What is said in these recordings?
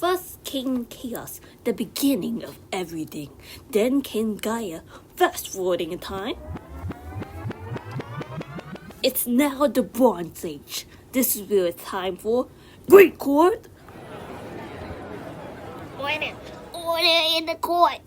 First came chaos, the beginning of everything. Then came Gaia, fast forwarding in time. It's now the Bronze Age. This is where it's time for Great Court. Order in the court.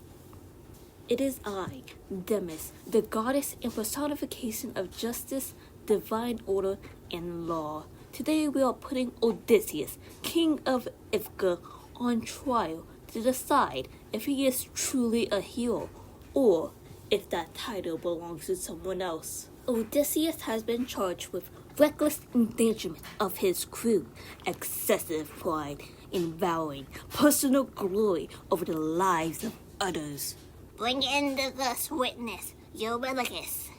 It is I, Demis, the goddess and personification of justice, divine order, and law. Today we are putting Odysseus, king of Ithaca, on trial to decide if he is truly a hero or if that title belongs to someone else. Odysseus has been charged with reckless endangerment of his crew, excessive pride in vowing personal glory over the lives of others. Bring in the first witness, Eurylochus.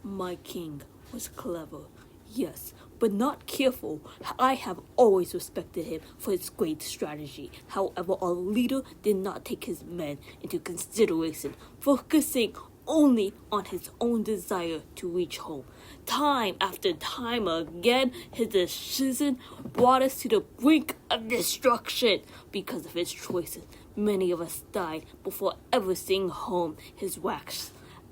My king was clever, yes, but not careful. I have always respected him for his great strategy. However, our leader did not take his men into consideration, focusing only on his own desire to reach home. Time after time again, his decision brought us to the brink of destruction. Because of his choices, many of us died before ever seeing home. His rash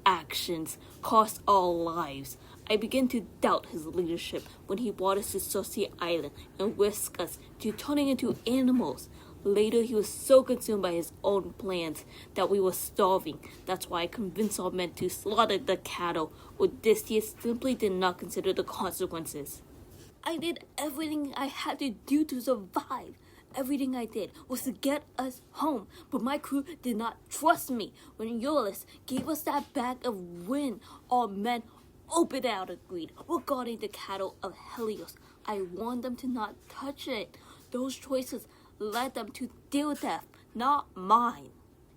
actions cost our lives. I began to doubt his leadership when he brought us to Circe Island and risked us to turning into animals. Later, he was so consumed by his own plans that we were starving. That's why I convinced our men to slaughter the cattle. Odysseus simply did not consider the consequences. I did everything I had to do to survive. Everything I did was to get us home, but my crew did not trust me. When Eurylochus gave us that bag of wind, our men opened out of greed regarding the cattle of Helios. I warned them to not touch it. Those choices led them to their death, not mine.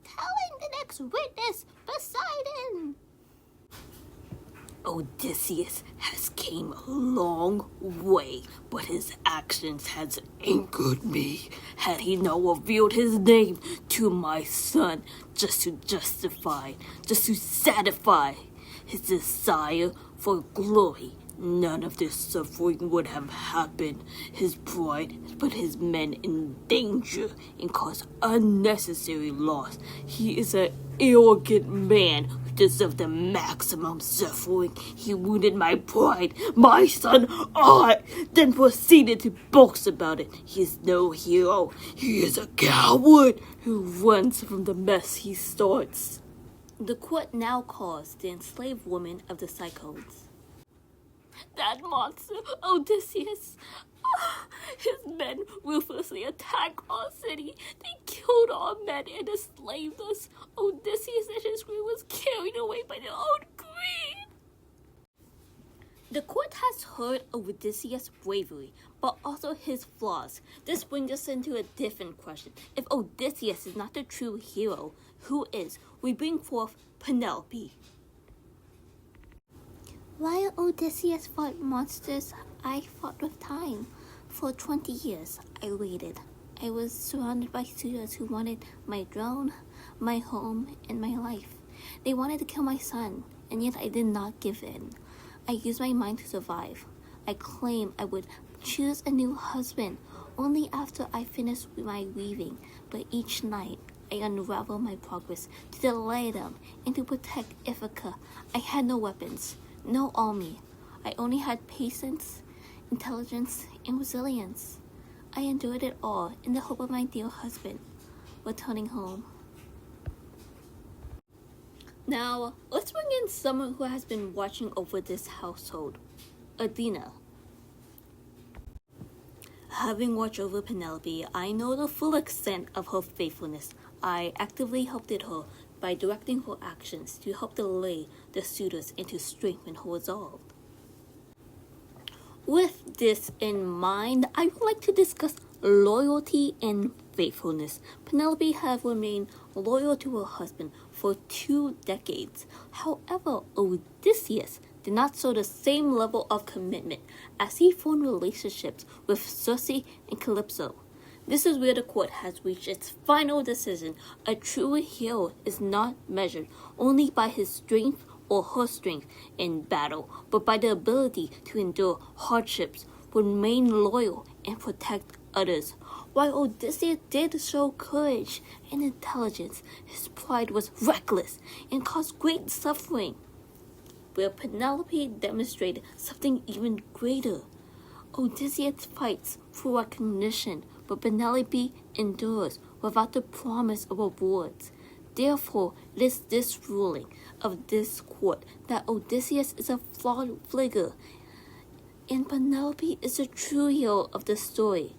Telling the next witness, Poseidon. Odysseus has came a long way, but his actions has angered me. Had he not revealed his name to my son just to satisfy his desire for glory, none of this suffering would have happened. His pride has put his men in danger and caused unnecessary loss. He is an arrogant man who deserves the maximum suffering. He wounded my pride, my son, then proceeded to boast about it. He is no hero. He is a coward who runs from the mess he starts. The court now calls the enslaved woman of the Cyclones. That monster, Odysseus, his men ruthlessly attacked our city. They killed our men and enslaved us. Odysseus and his crew was carried away by their own greed. The court has heard of Odysseus' bravery, but also his flaws. This brings us into a different question. If Odysseus is not the true hero, who is? We bring forth Penelope. While Odysseus fought monsters, I fought with time. For 20 years, I waited. I was surrounded by suitors who wanted my throne, my home, and my life. They wanted to kill my son, and yet I did not give in. I used my mind to survive. I claimed I would choose a new husband only after I finished my weaving, but each night I unraveled my progress to delay them and to protect Ithaca. I had no weapons. No army. I only had patience, intelligence, and resilience. I endured it all in the hope of my dear husband returning home. Now, let's bring in someone who has been watching over this household, Athena. Having watched over Penelope, I know the full extent of her faithfulness. I actively helped her by directing her actions to help delay the suitors and to strengthen her resolve. With this in mind, I would like to discuss loyalty and faithfulness. Penelope has remained loyal to her husband for 2 decades. However, Odysseus did not show the same level of commitment as he formed relationships with Circe and Calypso. This is where the court has reached its final decision. A true hero is not measured only by his strength or her strength in battle, but by the ability to endure hardships, remain loyal, and protect others. While Odysseus did show courage and intelligence, his pride was reckless and caused great suffering. Where Penelope demonstrated something even greater. Odysseus fights for recognition, but Penelope endures without the promise of rewards. Therefore, it is this ruling of this court that Odysseus is a flawed figure, and Penelope is the true hero of the story.